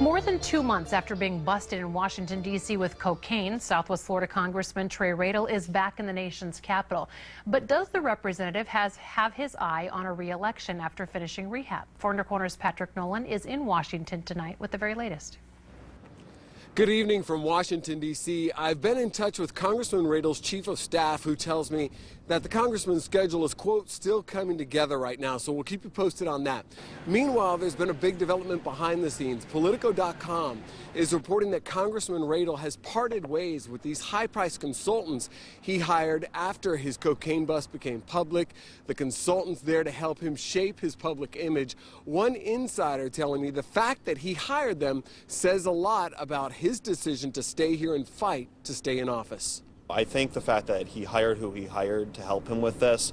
More than 2 months after being busted in Washington, D.C. with cocaine, Southwest Florida Congressman Radel is back in the nation's capital. But does the representative have his eye on a re-election after finishing rehab? 4 Corner's Patrick Nolan is in Washington tonight with the very latest. Good evening from Washington, D.C. I've been in touch with Congressman Radel's chief of staff, who tells me that the congressman's schedule is, quote, still coming together right now, so we'll keep you posted on that. Meanwhile, there's been a big development behind the scenes. Politico.com is reporting that Congressman Radel has parted ways with these high-priced consultants he hired after his cocaine bust became public. The consultants there to help him shape his public image. One insider telling me the fact that he hired them says a lot about his decision to stay here and fight to stay in office. I think the fact that he hired who he hired to help him with this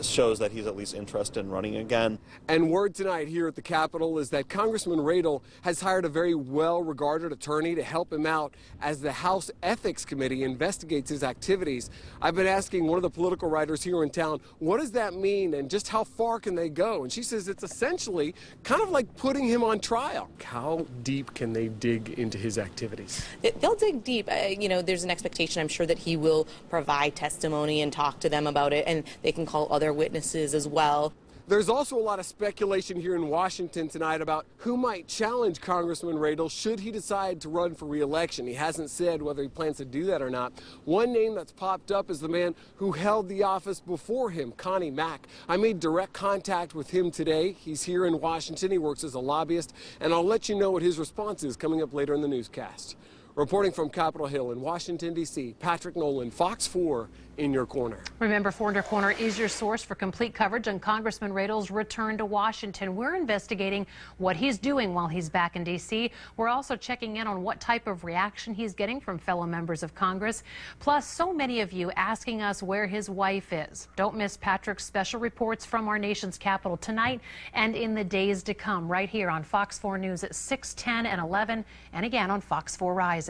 shows that he's at least interested in running again. And word tonight here at the Capitol is that Congressman Radel has hired a very well-regarded attorney to help him out as the House Ethics Committee investigates his activities. I've been asking one of the political writers here in town, what does that mean and just how far can they go? And she says it's essentially kind of like putting him on trial. How deep can they dig into his activities? They'll dig deep. You know, there's an expectation, I'm sure, that he will provide testimony and talk to them about it, and they can call other witnesses as well. There's also a lot of speculation here in Washington tonight about who might challenge Congressman Radel should he decide to run for re-election. He hasn't said whether he plans to do that or not. One name that's popped up is the man who held the office before him, Connie Mack. I made direct contact with him today. He's here in Washington. He works as a lobbyist, and I'll let you know what his response is coming up later in the newscast. Reporting from Capitol Hill in Washington, D.C., Patrick Nolan, Fox 4 in your corner. Remember, 4 Corner is your source for complete coverage on Congressman Radel's return to Washington. We're investigating what he's doing while he's back in D.C. We're also checking in on what type of reaction he's getting from fellow members of Congress. Plus, so many of you asking us where his wife is. Don't miss Patrick's special reports from our nation's capital tonight and in the days to come right here on Fox 4 News at 6, 10, and 11, and again on Fox 4 Rising.